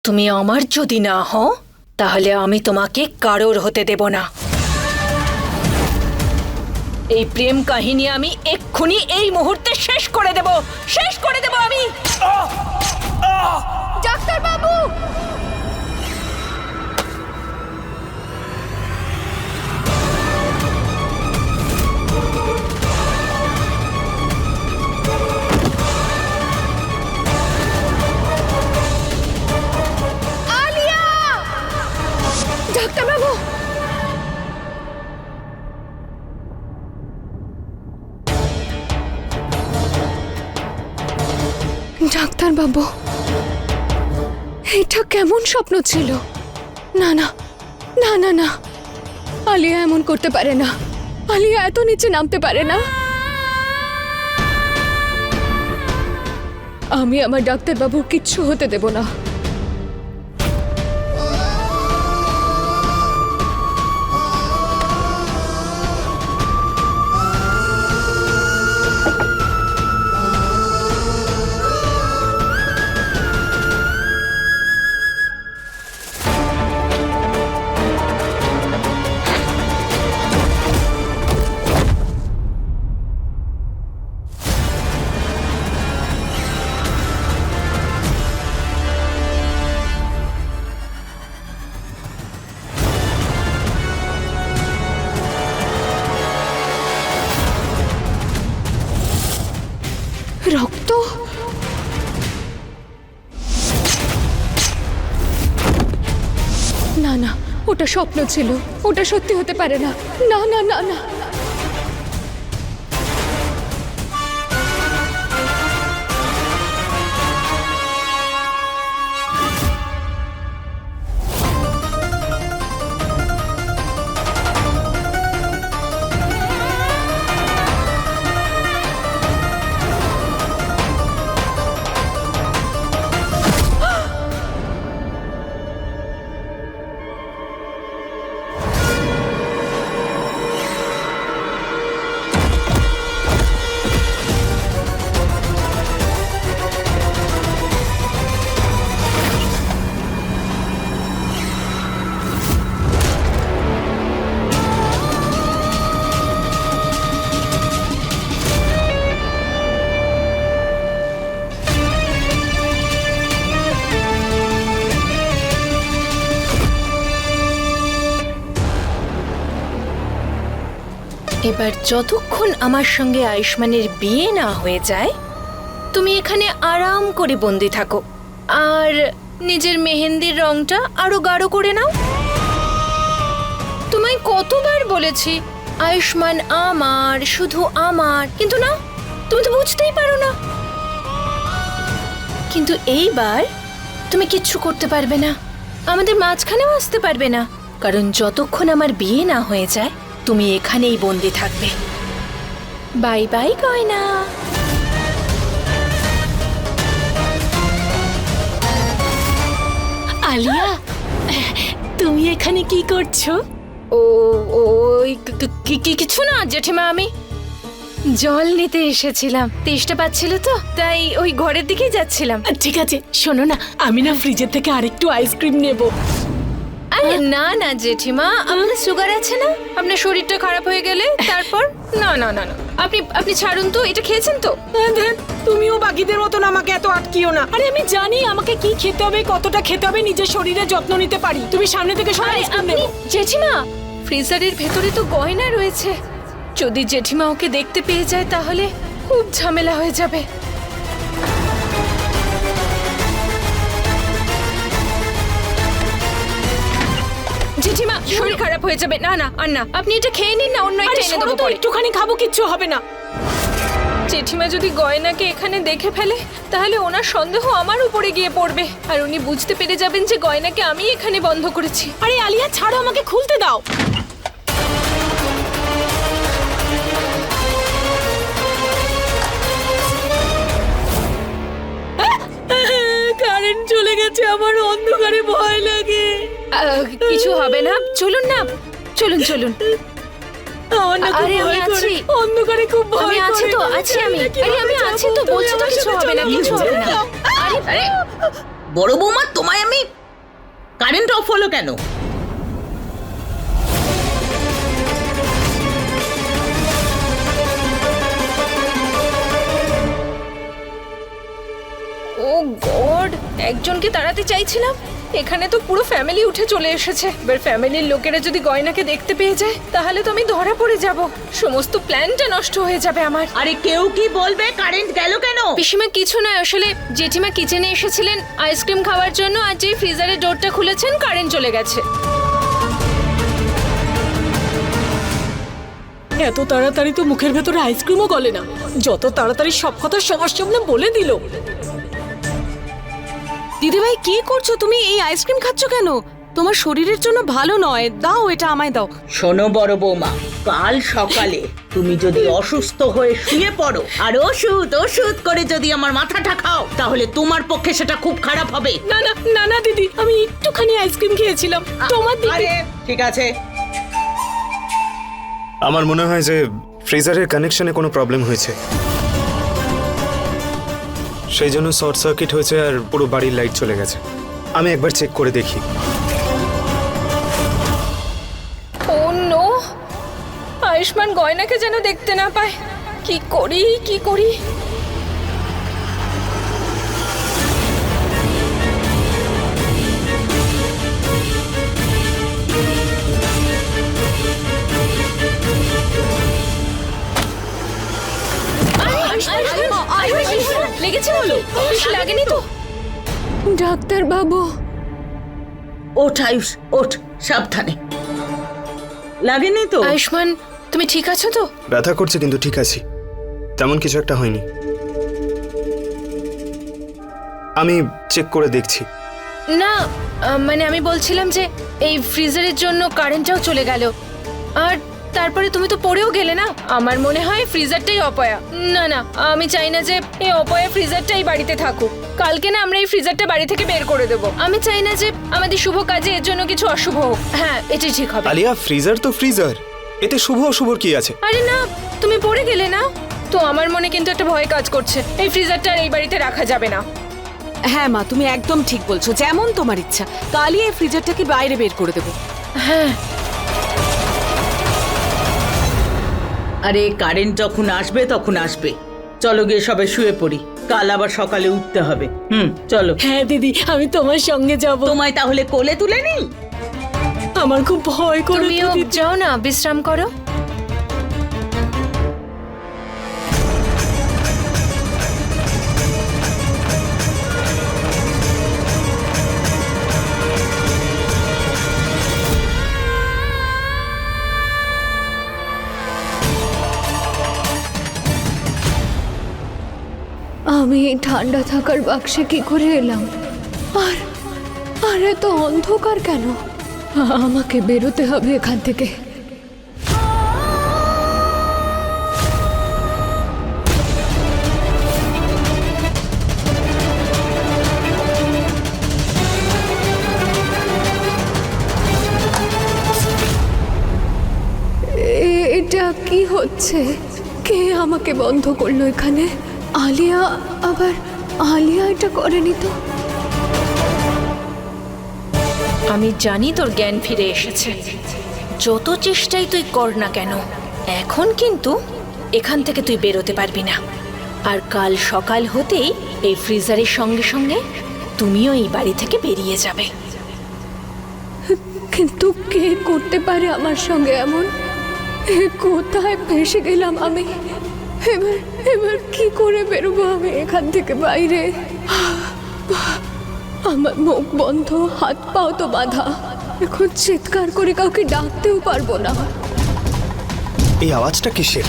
তুমি আমার যদি না হও তাহলে আমি তোমাকে কারোর হতে দেব না। এই প্রেম কাহিনী আমি এক্ষুনি এই মুহূর্তে শেষ করে দেব আমি। ডাক্তার বাবু, আলিয়া! ডাক্তার বাবু, ডাক্তার বাবু, এটা কেমন স্বপ্ন ছিল? না না না না না, আলিয়া এমন করতে পারে না। আলিয়া এত নিচে নামতে পারে না। আমি আমার ডাক্তার বাবুর কিচ্ছু হতে দেব না। রক্ত? না না, ওটা স্বপ্ন ছিল, ওটা সত্যি হতে পারে না। না না না না, এবার যতক্ষণ আমার সঙ্গে আয়ুষ্মানের বিয়ে না হয়ে যায় তুমি এখানে আরাম করে বন্দি থাকো আর নিজের মেহেন্দির রংটা আরো গাঢ় করে নাও। তোমায় কতবার বলেছি আয়ুষ্মান আমার, শুধু আমার, কিন্তু না, তুমি তো বুঝতেই পারো না। কিন্তু এইবার তুমি কিচ্ছু করতে পারবে না, আমাদের মাঝখানেও আসতে পারবে না, কারণ যতক্ষণ আমার বিয়ে না হয়ে যায় তুমি এখানেই বন্দি থাকবে। বাই বাই গয়না। আলিয়া, তুমি এখানে কি করছো? ওই কিছু না জেঠিমা, আমি জল নিতে এসেছিলাম, তেষ্টা পাচ্ছিল তো তাই ওই ঘরের দিকেই যাচ্ছিলাম। ঠিক আছে, শোনো না, আমি না ফ্রিজের থেকে আরেকটু আইসক্রিম নেব। আরে না না জেঠিমা, আপনার সুগার আছে না, আপনার শরীরটা খারাপ হয়ে গেলে তারপর। না না না না, আপনি ছাড়ুন তো, এটা খেয়েছেন তো? তুমিও বাকিদের মতন আমাকে এত আটকিও না। আরে আমি জানি আমাকে কি খেতে হবে, কতটা খেতে হবে, নিজের শরীরের যত্ন নিতে পারি। তুমি সামনে থেকে সরে আইসক্রিম নেব। জেঠিমা, ফ্রিজারের ভেতরে তো গয়না রয়েছে, যদি জেঠিমা ওকে দেখতে পেয়ে যায় তাহলে খুব ঝামেলা হয়ে যাবে। জেঠিমা, শরীর খারাপ হয়ে যাবে। না না আর না, আপনি এটা খেয়ে নিন না, অন্য একটা এনে দেবো পরে। একটুখানি খাবো, কিচ্ছু হবে না। জেঠিমা যদি গয়নাকে এখানে দেখে ফেলে তাহলে ওনার সন্দেহ আমার উপরে গিয়ে পড়বে আর উনি বুঝতে পেরে যাবেন যে গয়নাকে আমি এখানে বন্ধ করেছি। আরে আলিয়া ছাড়ো, আমাকে খুলতে দাও। কারেন্ট চলে গেছে, আমার অন্ধকারে ভয় লাগে। কিছু হবে না, চলুন না, চলুন চলুন। আরে আমি আছি, অন্ধকারে খুব ভয় করে। আমি আছি তো, আছি আমি। আরে আমি আছি তো, বলছি তো কিছু হবে না, কিছু হবে না। আরে আরে বড় বৌমা, তোমায় আমি কারেন্ট অফ হলো কেন? ও গড, একজনকে তাড়াতে চাইছিলাম, এখানে তো পুরো ফ্যামিলি উঠে চলে এসেছে। এবার ফ্যামিলির লোকেরা যদি গয়নাকে দেখতে পেয়ে যায় তাহলে তো আমি ধরা পড়ে যাব, সমস্ত প্ল্যানটা নষ্ট হয়ে যাবে আমার। আরে কেউ কি বলবে কারেন্ট গেল কেন? পিসিমা কিছু নয়, আসলে জেঠিমা কিচেনে এসেছিলেন আইসক্রিম খাওয়ার জন্য, আর যেই ফ্রিজারের ডোরটা খুলেছেন কারেন্ট চলে গেছে। এত তাড়াতাড়ি তো মুখের ভেতরে আইসক্রিমও গলে না, যত তাড়াতাড়ি সব কথা সবার সামনে বলে দিল। দিদিভাই কি করছো তুমি? এই আইসক্রিম খাচ্ছ কেন? তোমার শরীরের জন্য ভালো নয়, দাও এটা আমায় দাও। শোনো বড় বৌমা, কাল সকালে তুমি যদি অসুস্থ হয়ে শুয়ে পড়ো আর ওষুধ ওষুধ করে যদি আমার মাথাটা খাও, তাহলে তোমার পক্ষে সেটা খুব খারাপ হবে। না না না না দিদি, আমি একটুখানি আইসক্রিম খেয়েছিলাম, তোমার দিদি। আরে ঠিক আছে, আমার মনে হয় যে ফ্রিজারের কানেকশনে কোনো প্রবলেম হয়েছে, সেই জন্য শর্ট সার্কিট হয়েছে আর পুরো বাড়ির লাইট চলে গেছে। আমি একবার চেক করে দেখি। ও নো, আয়ুষ্মান গয়নাকে যেন দেখতে না পায়। কি করি কি করি? লেগেছে বলো? বেশি লাগেনি তো? ডাক্তার বাবু, ওঠ আয়ুষ, ওঠ, সাবধানে। লাগেনি তো? আয়ুষ্মান, তুমি ঠিক আছো তো? ব্যথা করছে কিন্তু ঠিক আছি, তেমন কিছু একটা হয়নি। আমি চেক করে দেখছি। না মানে আমি বলছিলাম যে এই ফ্রিজারের জন্য কারেন্টটাও চলে গেল, আর তারপরে তুমি তো পড়েও গেলে না। আমার মনে হয় ফ্রিজারটাই অপয়া। না না, আমি চাই না যে এই অপয়া ফ্রিজারটাই বাড়িতে থাকুক। কালকে না আমরা এই ফ্রিজারটা বাড়ি থেকে বের করে দেবো। আমি চাই না যে আমাদের শুভ কাজে এর জন্য কিছু অশুভ হোক। হ্যাঁ, এটাই ঠিক হবে। আলিয়া, ফ্রিজার তো ফ্রিজার, এতে শুভ অশুভর কি আছে? আরে না, তুমি পড়ে গেলে না তো আমার মনে কিন্তু একটা ভয় কাজ করছে। এই ফ্রিজারটা আর এই বাড়িতে রাখা যাবে না। হ্যাঁ মা, তুমি একদম ঠিক বলছো, যেমন তোমার ইচ্ছা। কালই এই ফ্রিজারটাকে বাইরে বের করে দেবো। হ্যাঁ, আরে কারেন্ট যখন আসবে তখন আসবে, চলো গিয়ে সবে শুয়ে পড়ি, কাল আবার সকালে উঠতে হবে। চলো। হ্যাঁ দিদি, আমি তোমার সঙ্গে যাব। তোমায় তাহলে কোলে তুলে নিই? আমার খুব ভয় করে। তুমিও যাও না, বিশ্রাম করো। আমি এই ঠান্ডা থাকার বাক্সে কি করে এলাম? আর আর এত অন্ধকার কেন? আমাকে বেরোতে হবে এখান থেকে। এটা কি হচ্ছে? কে আমাকে বন্ধ করলো এখানে? আলিয়া? আবার আলিয়া এটা করেনি তো? আমি জানি তোর জ্ঞান ফিরে এসেছে, যত চেষ্টাই তুই কর না কেন এখন কিন্তু এখান থেকে তুই বেরোতে পারবি না। আর কাল সকাল হতেই এই ফ্রিজারের সঙ্গে সঙ্গে তুমিও এই বাড়ি থেকে বেরিয়ে যাবে। কিন্তু কে করতে পারে আমার সঙ্গে এমন? কোথায় ফেসে গেলাম আমি? এবার এবার কি করে বেরোবো আমি এখান থেকে বাইরে? আমার মুখ বন্ধ, হাত পাও তো বাঁধা। এখন চিৎকার করে কাউকে ডাকতেও পারবো না। এই আওয়াজটা কিসের?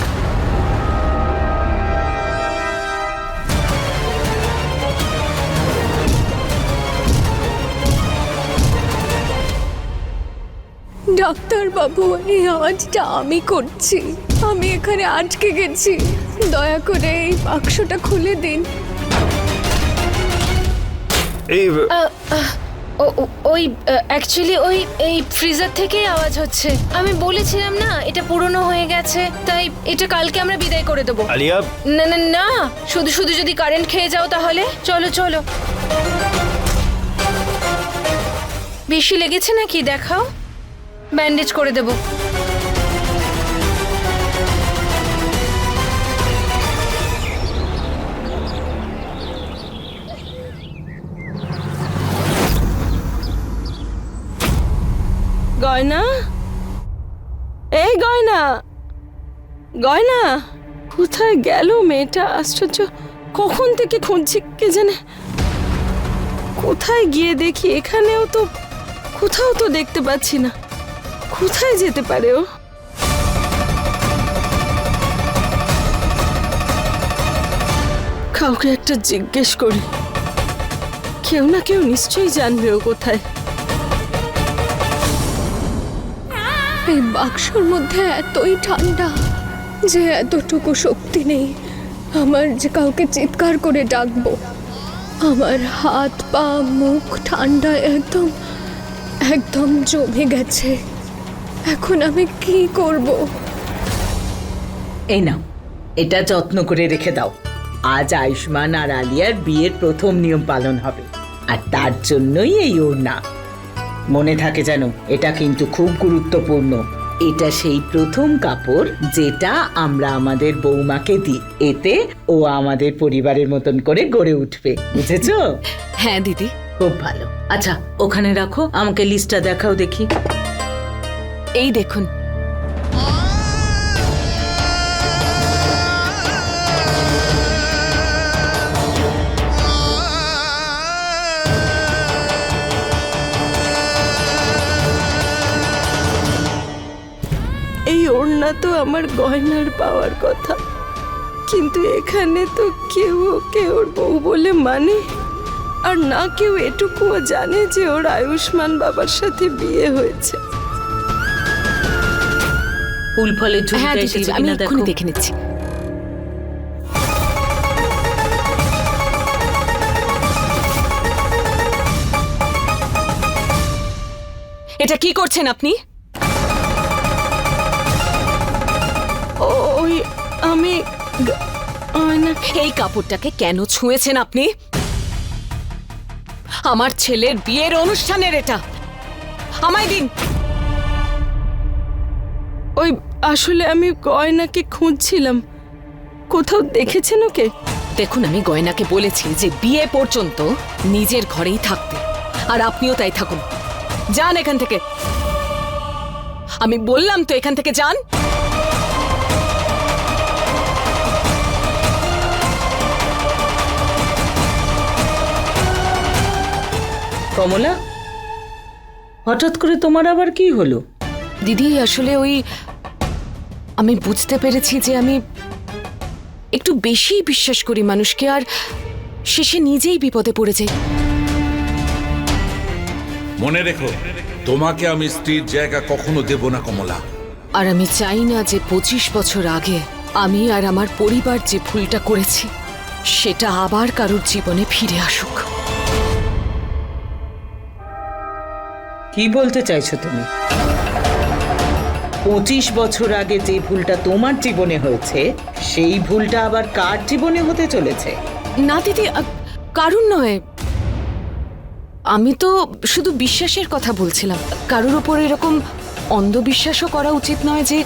ডাক্তার বাবু, এই আওয়াজটা আমি করছি। আমি এখানে আটকে গেছি, দয়া করে এই বাক্সটা খুলে দিন। এই ওই অ্যাকচুয়ালি ওই এই ফ্রিজার থেকেই আওয়াজ হচ্ছে। আমি বলেছিলাম না এটা পুরনো হয়ে গেছে, তাই এটা কালকে আমরা বিদায় করে দেবো। আলিয়া, না না না, শুধু শুধু যদি কারেন্ট খেয়ে যাও তাহলে। চলো চলো। বেশি লেগেছে নাকি দেখাও, ব্যান্ডেজ করে দেব। গয়না, এই গয়না, গয়না কোথায় গেল মেয়েটা? আশ্চর্য, কখন থেকে খুঁজছি কে জানে। কোথায় গিয়ে দেখি, এখানেও তো কোথাও তো দেখতে পাচ্ছি না। কোথায় যেতে পারে ও? কাউকে একটা জিজ্ঞেস করি, কেউ না কেউ নিশ্চয়ই জানবে ও কোথায়। এই বাক্সর মধ্যে এতই ঠান্ডা যে এতটুকু শক্তি নেই আমার যে কাউকে চিৎকার করে ডাকবো। আমার হাত পা মুখ ঠান্ডা একদম একদম জমে গেছে। এখন আমি কি করব? এই নাও, এটা যত্ন করে রেখে দাও। আজ আয়ুষ্মান আর আলিয়ার বিয়ের প্রথম নিয়ম পালন হবে, আর তার জন্যই এই ওড়না। মনে থাকে যেন, এটা কিন্তু খুব গুরুত্বপূর্ণ। এটা সেই প্রথম কাপড় যেটা আমরা আমাদের বৌমাকে দিই। এতে ও আমাদের পরিবারের মতন করে গড়ে উঠবে, বুঝেছো? হ্যাঁ দিদি। খুব ভালো। আচ্ছা, ওখানে রাখো, আমাকে লিস্টটা দেখাও দেখি। এই দেখুন, এই ওড়না তো আমার গয়নার পাওয়ার কথা, কিন্তু এখানে তো কেউ ওকে ওর বউ বলে মানে, আর না কেউ এটুকুও জানে যে ওর আয়ুষ্মান বাবার সাথে বিয়ে হয়েছে। ফুল ফলে ঝুলটা এসেছে কিনা দেখো। দেখে নিচ্ছি। এটা কি করছেন আপনি? ওই আমি এই কাপড়টাকে কেন ছুঁয়েছেন আপনি? আমার ছেলের বিয়ের অনুষ্ঠানের এটা, আমায় দিন। ওই আসলে আমি গয়নাকে খুঁজছিলাম, কোথাও দেখেছেন ওকে? দেখুন, আমি গয়নাকে বলেছি যে বিয়ে পর্যন্ত নিজের ঘরেই থাকতে, আর আপনিও তাই থাকুন। যান এখান থেকে, আমি বললাম তো এখান থেকে যান। কমলা, হঠাৎ করে তোমার আবার কি হলো? দিদি, আসলে ওই আমি বুঝতে পেরেছি যে আমি একটু বেশি বিশ্বাস করি মানুষকে, আর শেষে নিজেই বিপদে পড়ে যাই। মনে রেখো, তোমাকে আমি স্ত্রীর জায়গা কখনো দেব না কমলা। আর আমি চাই না যে 25 বছর আগে আমি আর আমার পরিবার যে ভুলটা করেছি সেটা আবার কারোর জীবনে ফিরে আসুক। কি বলতে চাইছো তুমি? 25 বছর আগে যে ভুলটা তোমার জীবনে হয়েছে, সেই ভুলটা আবার কার জীবনে হতে চলেছে? না দিদি, কারণ নয়, আমি তো শুধু বিশ্বাসের কথা বলছিলাম। কারোর ওপর এরকম অন্ধবিশ্বাসও করা উচিত নয় যে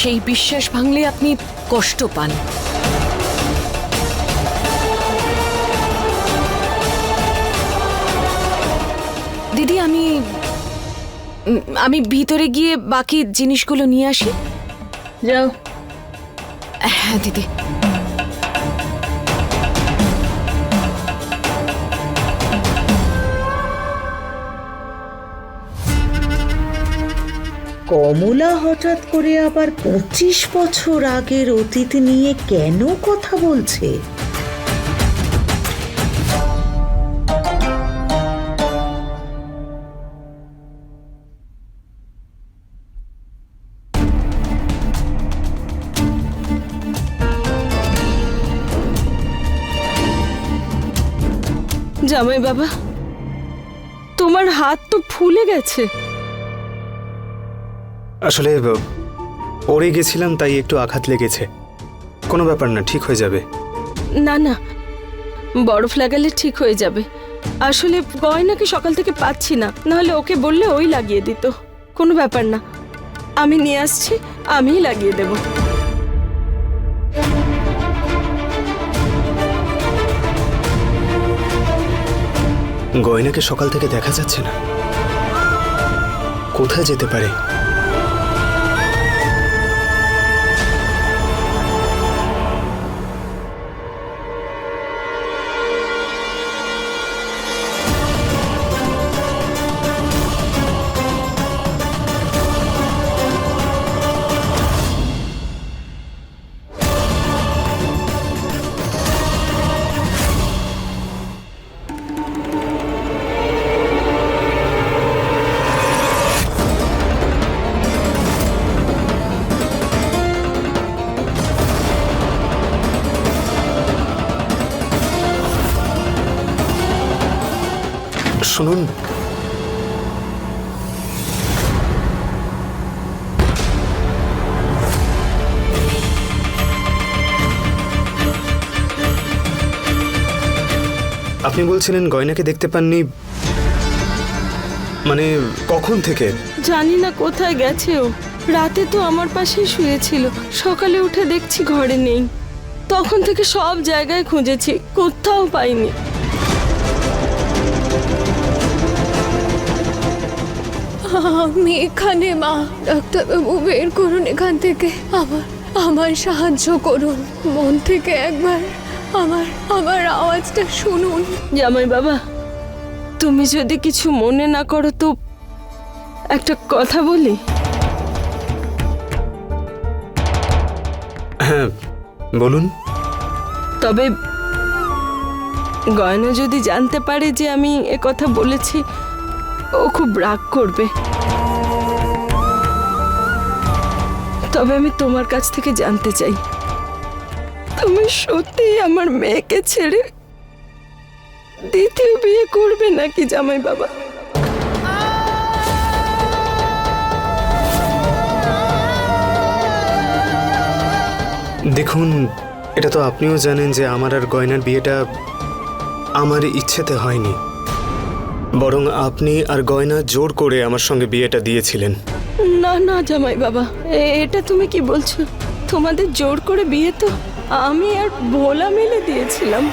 সেই বিশ্বাস ভাঙলে আপনি কষ্ট পান। দিদি, আমি ভিতরে গিয়ে বাকি জিনিসগুলো নিয়ে আসি। যাও। হ্যাঁ দিদি। কমলা হঠাৎ করে আবার 25 বছর আগের অতীত নিয়ে কেন কথা বলছে? জামাই বাবা, তোমার হাত তো ফুলে গেছে। আসলে পড়ে গেছিলাম, তাই একটু আঘাত লেগেছে। কোনো ব্যাপার না, ঠিক হয়ে যাবে। না না, বরফ লাগালে ঠিক হয়ে যাবে। আসলে গয়নাকে সকাল থেকে পাচ্ছি না, নাহলে ওকে বললে ওই লাগিয়ে দিত। কোনো ব্যাপার না, আমি নিয়ে আসছি, আমিই লাগিয়ে দেব। গয়নাকে সকাল থেকে দেখা যাচ্ছে না, কোথায় যেতে পারে? শুনুন, আপনি বলছিলেন গয়নাকে দেখতে পাননি, মানে কখন থেকে? জানি না কোথায় গেছে ও। রাতে তো আমার পাশেই শুয়েছিল, সকালে উঠে দেখছি ঘরে নেই। তখন থেকে সব জায়গায় খুঁজেছি, কোথাও পাইনি। আমি এখানে মা। ডাক্তারবাবু বের করুন এখান থেকে, আমার সাহায্য করুন। মন থেকে একবার আমার আওয়াজটা শুনুন। জামাই বাবা, তুমি যদি কিছু মনে না করো তো একটা কথা বলি। হ্যাঁ বলুন। তবে গয়না যদি জানতে পারে যে আমি এ কথা বলেছি, ও খুব রাগ করবে। তবে আমি তোমার কাছ থেকে জানতে চাই, তুমি সত্যিই আমার মেয়েকে ছেড়ে দ্বিতীয় বিয়ে করবে নাকি জামাই বাবা? দেখুন, এটা তো আপনিও জানেন যে আমার আর গয়নার বিয়েটা আমার ইচ্ছেতে হয়নি, বরং আপনি আর গয়না জোর করে আমার সঙ্গে বিয়েটা দিয়েছিলেন। না না জামাই বাবা, এটা তুমি কি বলছো? তোমাদের জোর করে বিয়ে তো আমি আর ভোলা মিলে দিয়েছিলাম।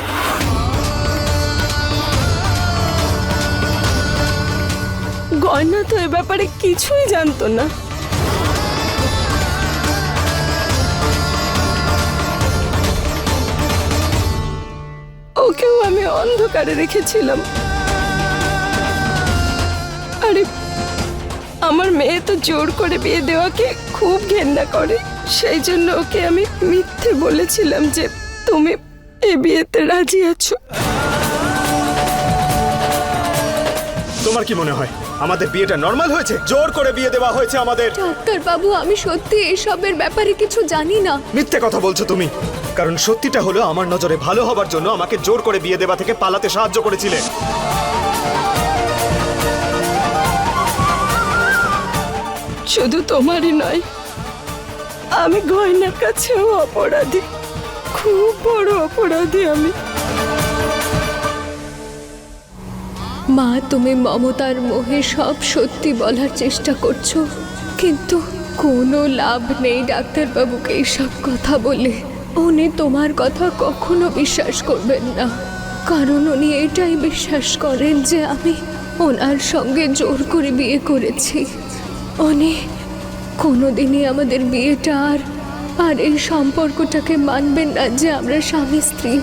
গয়না তো এ ব্যাপারে কিছুই জানতো না। ওকেও আমি অন্ধকারে রেখেছিলাম। আরে আমার মেয়ে তো জোর করে বিয়ে দেওয়াকে খুব ঘেন্না করে, সেই জন্য ওকে আমি মিথ্যে বলেছিলাম যে তুমি এই বিয়েতে রাজি আছো। তোমার কি মনে হয় আমাদের বিয়েটা নর্মাল হয়েছে? জোর করে বিয়ে দেওয়া হয়েছে আমাদের। ডাক্তারবাবু, আমি সত্যি এসবের ব্যাপারে কিছু জানি না। মিথ্যে কথা বলছো তুমি, কারণ সত্যিটা হলো আমার নজরে ভালো হবার জন্য আমাকে জোর করে বিয়ে দেওয়া থেকে পালাতে সাহায্য করেছিলে। শুধু তোমারই নয়, আমি গয়নার কাছেও অপরাধী, খুব বড় অপরাধী আমি। মা, তুমি মমতার মোহে সব সত্যি বলার চেষ্টা করছো, কিন্তু কোনো লাভ নেই ডাক্তারবাবুকে এইসব কথা বলে। উনি তোমার কথা কখনো বিশ্বাস করবেন না, কারণ উনি এটাই বিশ্বাস করেন যে আমি ওনার সঙ্গে জোর করে বিয়ে করেছি। উনি কোনোদিনই আমাদের বিয়েটা আর এই সম্পর্কটাকে মানবেন না যে আমরা স্বামী স্ত্রী।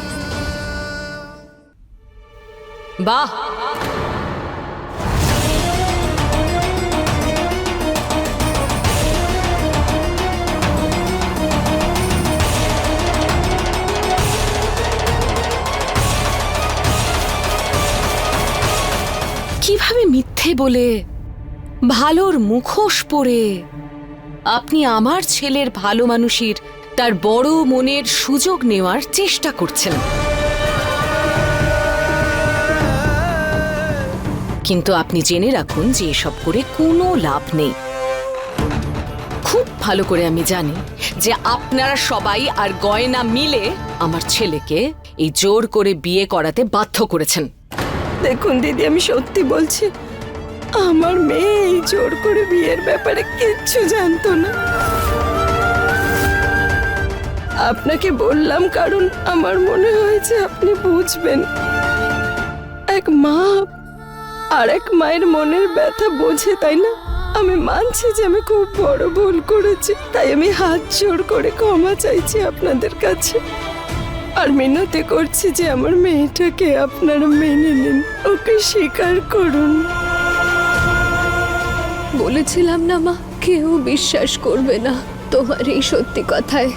বাহ, কিভাবে মিথ্যে বলে, ভালোর মুখোশ পরে আপনি আমার ছেলের ভালো মানুষের তার বড় মনের সুযোগ নেওয়ার চেষ্টা করছেন। কিন্তু আপনি জেনে রাখুন যে এসব করে কোনো লাভ নেই। খুব ভালো করে আমি জানি যে আপনারা সবাই আর গয়না মিলে আমার ছেলেকে এই জোর করে বিয়ে করাতে বাধ্য করেছেন। দেখুন দিদি, আমি সত্যি বলছি, আমার মেয়ে এই জোর করে বিয়ের ব্যাপারে কিচ্ছু জানতো না। আপনাকে বললাম কারণ আমার মনে হয়েছে আপনি বুঝবেন। এক মা আর এক মায়ের মনের ব্যথা বোঝে, তাই না? আমি মানছি যে আমি খুব বড় ভুল করেছি, তাই আমি হাত জোড় করে ক্ষমা চাইছি আপনাদের কাছে। আর মিনতি করছি যে আমার মেয়েটাকে আপনারা মেনে নিন, ওকে স্বীকার করুন। বলেছিলাম না মা, কেউ বিশ্বাস করবে না তোমার এই সত্যি কথায়।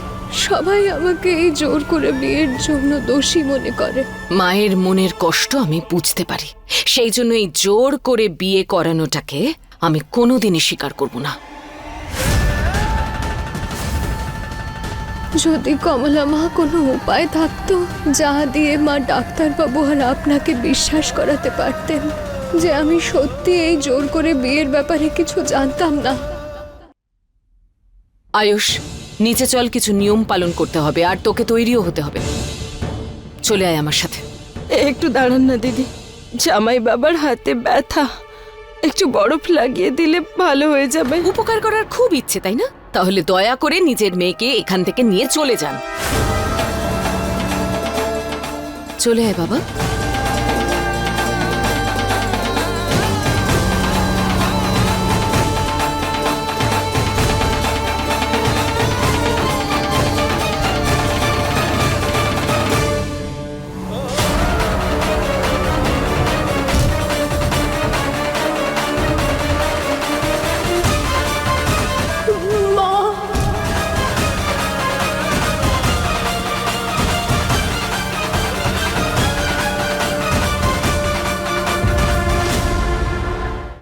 সবাই আমাকে এই জোর করে বিয়ের জন্য দোষী মনে করে। মায়ের মনের কষ্ট আমি বুঝতে পারি, সেই জন্য এই জোর করে বিয়ে করানোটাকে আমি কোনোদিনই স্বীকার করব না। যদি কমলা মা কোনো উপায় থাকতো যা দিয়ে মা ডাক্তারবাবু আর আপনাকে বিশ্বাস করাতে পারতেন যে আমি সত্যি এই জোর করে বিয়ের ব্যাপারে কিছু জানতাম না। আয়ুষ, নিচে চল, কিছু নিয়ম পালন করতে হবে আর তোকে তৈরিও হতে হবে। চলে আয় আমার সাথে। একটু দাঁড়ান না দিদি, জামাই বাবার হাতে ব্যথা, একটু বরফ লাগিয়ে দিলে ভালো হয়ে যাবে। উপকার করার খুব ইচ্ছে, তাই না? তাহলে দয়া করে নিজের মেয়েকে এখান থেকে নিয়ে চলে যান। চলে আয় বাবা।